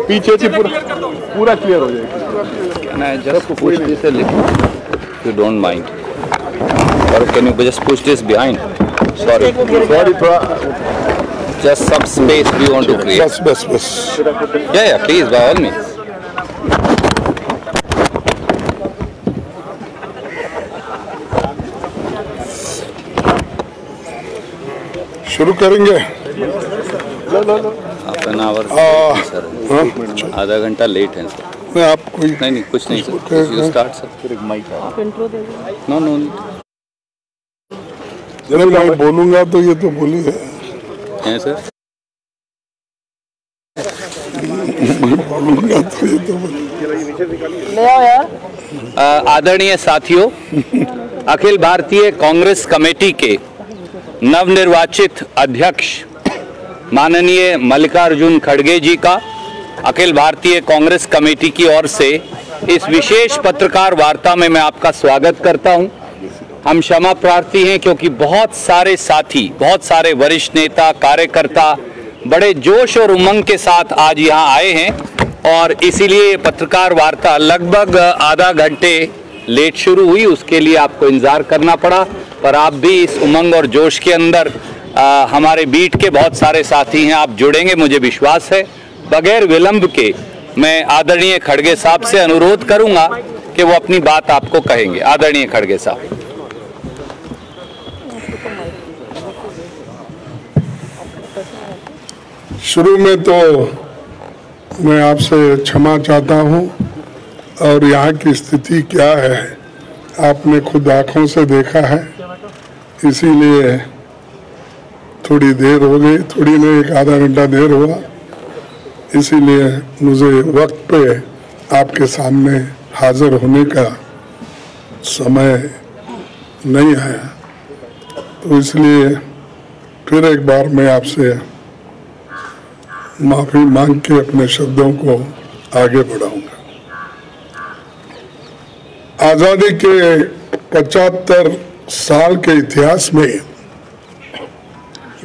पीछे से पूरा क्लियर हो जाएगा। Can I just push this a little, if you don't mind? Or can you just push this behind? Sorry, थोड़ा just some space we want to create. बस Yeah, please, by all means. शुरू करेंगे। Half an hour sir, आधा घंटा late है sir. मैं आप कोई नहीं कुछ नहीं sir, you start sir. No no जब मैं बोलूंगा तो ये तो बोलिए हैं सर। मैं बोलूंगा तो ये तो बोलिए। आदरणीय साथियों, अखिल भारतीय कांग्रेस कमेटी के नवनिर्वाचित अध्यक्ष माननीय मल्लिकार्जुन खड़गे जी का अखिल भारतीय कांग्रेस कमेटी की ओर से इस विशेष पत्रकार वार्ता में मैं आपका स्वागत करता हूं। हम क्षमा प्रार्थी हैं क्योंकि बहुत सारे साथी, बहुत सारे वरिष्ठ नेता, कार्यकर्ता बड़े जोश और उमंग के साथ आज यहां आए हैं और इसीलिए पत्रकार वार्ता लगभग आधा घंटे लेट शुरू हुई। उसके लिए आपको इंतजार करना पड़ा, पर आप भी इस उमंग और जोश के अंदर हमारे बीट के बहुत सारे साथी हैं, आप जुड़ेंगे मुझे विश्वास है। बगैर विलंब के मैं आदरणीय खड़गे साहब से अनुरोध करूंगा कि वो अपनी बात आपको कहेंगे। आदरणीय खड़गे साहब। शुरू में तो मैं आपसे क्षमा चाहता हूं और यहाँ की स्थिति क्या है आपने खुद आंखों से देखा है, इसीलिए थोड़ी देर हो गई, थोड़ी नहीं एक आधा घंटा देर हुआ, इसीलिए मुझे वक्त पे आपके सामने हाजिर होने का समय नहीं आया, तो इसलिए फिर एक बार मैं आपसे माफी मांग के अपने शब्दों को आगे बढ़ाऊंगा। आजादी के 75 साल के इतिहास में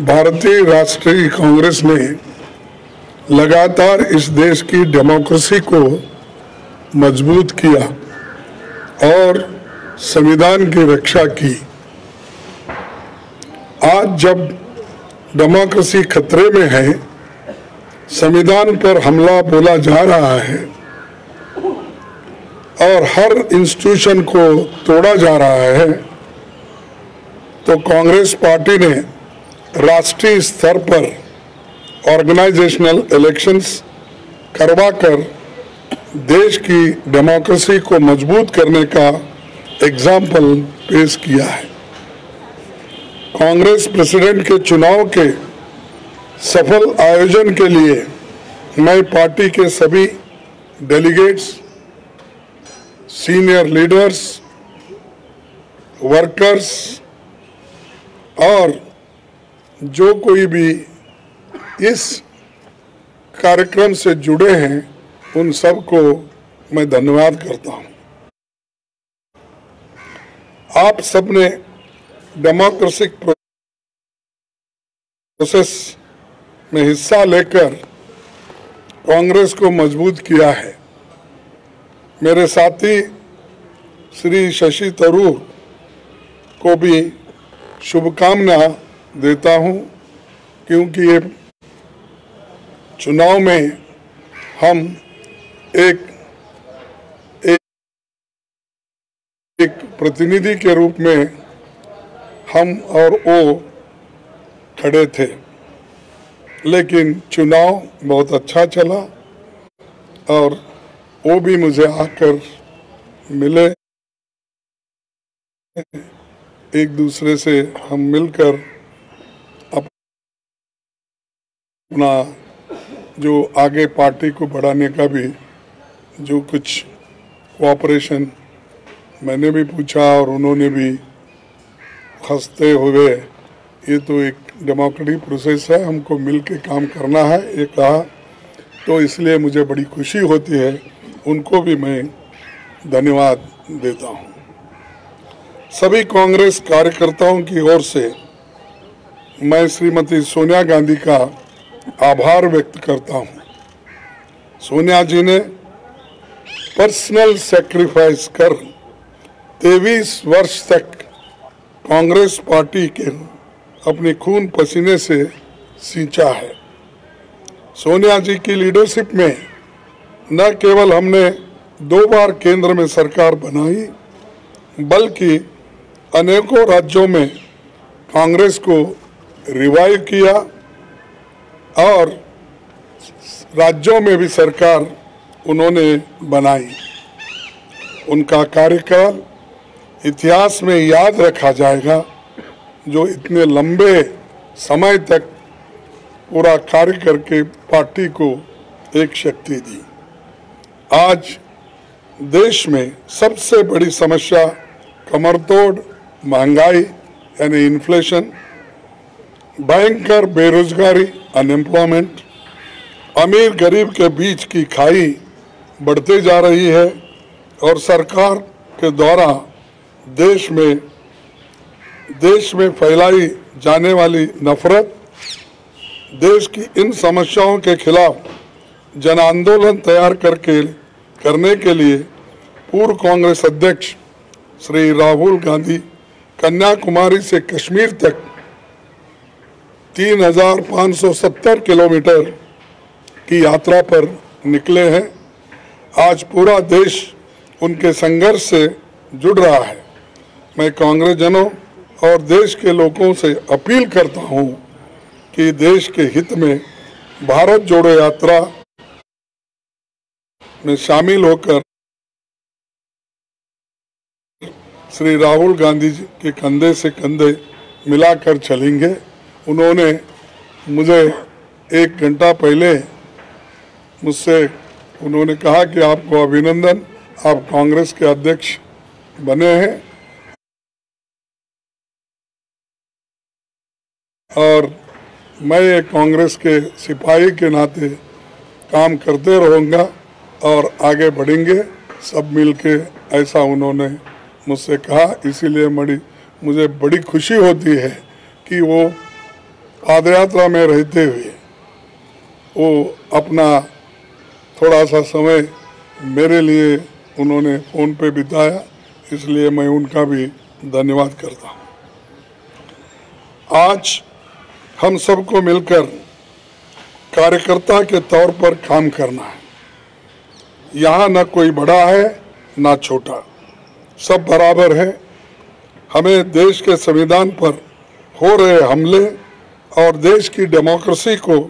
भारतीय राष्ट्रीय कांग्रेस ने लगातार इस देश की डेमोक्रेसी को मजबूत किया और संविधान की रक्षा की। आज जब डेमोक्रेसी खतरे में है, संविधान पर हमला बोला जा रहा है और हर इंस्टीट्यूशन को तोड़ा जा रहा है, तो कांग्रेस पार्टी ने राष्ट्रीय स्तर पर ऑर्गेनाइजेशनल इलेक्शंस करवाकर देश की डेमोक्रेसी को मजबूत करने का एग्जाम्पल पेश किया है। कांग्रेस प्रेसिडेंट के चुनाव के सफल आयोजन के लिए मैं पार्टी के सभी डेलीगेट्स, सीनियर लीडर्स, वर्कर्स और जो कोई भी इस कार्यक्रम से जुड़े हैं उन सबको मैं धन्यवाद करता हूं। आप सबने डेमोक्रेटिक प्रोसेस में हिस्सा लेकर कांग्रेस को मजबूत किया है। मेरे साथी श्री शशि थरूर को भी शुभकामना देता हूं, क्योंकि ये चुनाव में हम एक प्रतिनिधि के रूप में हम और वो खड़े थे, लेकिन चुनाव बहुत अच्छा चला और वो भी मुझे आकर मिले। एक दूसरे से हम मिलकर अपना जो आगे पार्टी को बढ़ाने का भी जो कुछ कोऑपरेशन मैंने भी पूछा और उन्होंने भी हंसते हुए, ये तो एक डेमोक्रेटिक प्रोसेस है, हमको मिल के काम करना है, ये कहा, तो इसलिए मुझे बड़ी खुशी होती है। उनको भी मैं धन्यवाद देता हूँ। सभी कांग्रेस कार्यकर्ताओं की ओर से मैं श्रीमती सोनिया गांधी का आभार व्यक्त करता हूँ। सोनिया जी ने पर्सनल सैक्रिफाइस कर 23 वर्ष तक कांग्रेस पार्टी के अपने खून पसीने से सींचा है। सोनिया जी की लीडरशिप में न केवल हमने 2 बार केंद्र में सरकार बनाई, बल्कि अनेकों राज्यों में कांग्रेस को रिवाइव किया और राज्यों में भी सरकार उन्होंने बनाई। उनका कार्यकाल इतिहास में याद रखा जाएगा, जो इतने लंबे समय तक पूरा कार्य करके पार्टी को एक शक्ति दी। आज देश में सबसे बड़ी समस्या कमरतोड़ महंगाई यानी इन्फ्लेशन, भयंकर बेरोजगारी अनएम्प्लॉयमेंट, अमीर गरीब के बीच की खाई बढ़ते जा रही है और सरकार के द्वारा देश में फैलाई जाने वाली नफरत। देश की इन समस्याओं के खिलाफ जन आंदोलन तैयार करने के लिए पूर्व कांग्रेस अध्यक्ष श्री राहुल गांधी कन्याकुमारी से कश्मीर तक 3,570 किलोमीटर की यात्रा पर निकले हैं। आज पूरा देश उनके संघर्ष से जुड़ रहा है। मैं कांग्रेस जनों और देश के लोगों से अपील करता हूं कि देश के हित में भारत जोड़ो यात्रा में शामिल होकर श्री राहुल गांधी जी के कंधे से कंधे मिलाकर चलेंगे। उन्होंने मुझे 1 घंटा पहले मुझसे उन्होंने कहा कि आपको अभिनंदन, आप कांग्रेस के अध्यक्ष बने हैं और मैं कांग्रेस के सिपाही के नाते काम करते रहूँगा और आगे बढ़ेंगे सब मिलके, ऐसा उन्होंने मुझसे कहा। इसीलिए मुझे बड़ी खुशी होती है कि वो पादयात्रा में रहते हुए वो अपना थोड़ा सा समय मेरे लिए उन्होंने फ़ोन पे बिताया, इसलिए मैं उनका भी धन्यवाद करता हूँ। आज हम सबको मिलकर कार्यकर्ता के तौर पर काम करना है। यहाँ न कोई बड़ा है न छोटा, सब बराबर है। हमें देश के संविधान पर हो रहे हमले और देश की डेमोक्रेसी को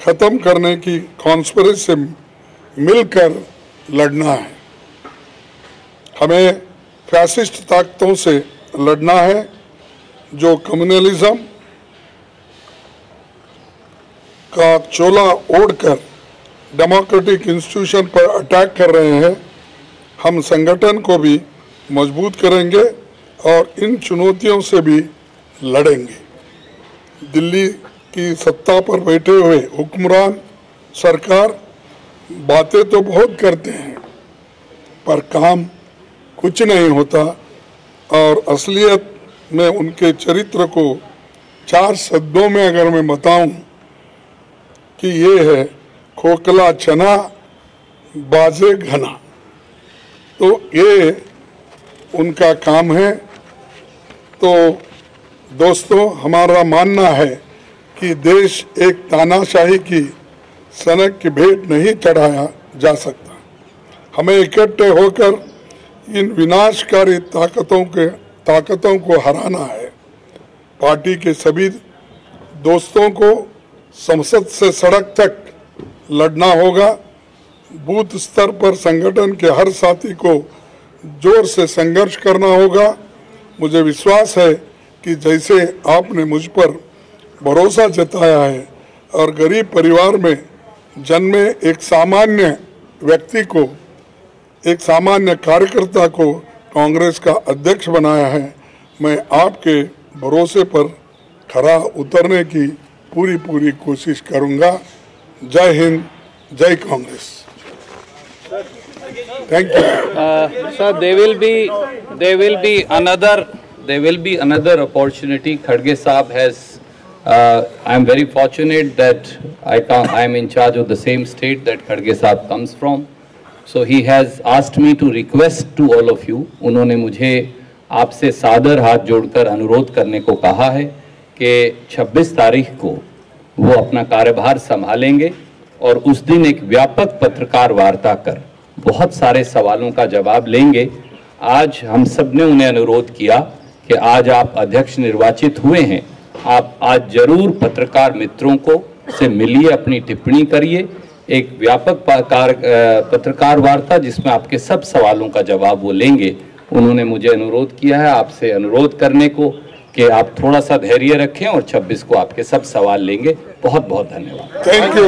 ख़त्म करने की कॉन्स्पिरेसी से मिलकर लड़ना है। हमें फैसिस्ट ताकतों से लड़ना है जो कम्युनलिज्म का चोला ओढ़कर डेमोक्रेटिक इंस्टीट्यूशन पर अटैक कर रहे हैं। हम संगठन को भी मजबूत करेंगे और इन चुनौतियों से भी लड़ेंगे। दिल्ली की सत्ता पर बैठे हुए हुक्मरान सरकार बातें तो बहुत करते हैं पर काम कुछ नहीं होता और असलियत में उनके चरित्र को 4 शब्दों में अगर मैं बताऊं कि ये है खोखला चना बाजे घना, तो ये उनका काम है। तो दोस्तों, हमारा मानना है कि देश एक तानाशाही की सनक की भेंट नहीं चढ़ाया जा सकता। हमें इकट्ठे होकर इन विनाशकारी ताकतों को हराना है। पार्टी के सभी दोस्तों को संसद से सड़क तक लड़ना होगा। बूथ स्तर पर संगठन के हर साथी को जोर से संघर्ष करना होगा। मुझे विश्वास है कि जैसे आपने मुझ पर भरोसा जताया है और गरीब परिवार में जन्मे एक सामान्य व्यक्ति को, एक सामान्य कार्यकर्ता को कांग्रेस का अध्यक्ष बनाया है, मैं आपके भरोसे पर खरा उतरने की पूरी कोशिश करूंगा। जय हिंद, जय Congress. Thank you. Sir, there will be another opportunity. Khadge Saab has I am very fortunate that I am in charge of the same state that Khadge Sahab comes from. So he has asked me to request to all of you. उन्होंने मुझे आपसे सादर हाथ जोड़कर अनुरोध करने को कहा है कि 26 तारीख को वो अपना कार्यभार संभालेंगे और उस दिन एक व्यापक पत्रकार वार्ता कर बहुत सारे सवालों का जवाब लेंगे। आज हम सब ने उन्हें अनुरोध किया कि आज आप अध्यक्ष निर्वाचित हुए हैं, आप आज जरूर पत्रकार मित्रों को से मिलिए, अपनी टिप्पणी करिए, एक व्यापक पत्रकार वार्ता जिसमें आपके सब सवालों का जवाब वो लेंगे। उन्होंने मुझे अनुरोध किया है आपसे अनुरोध करने को कि आप थोड़ा सा धैर्य रखें और 26 को आपके सब सवाल लेंगे। बहुत बहुत धन्यवाद। Thank you.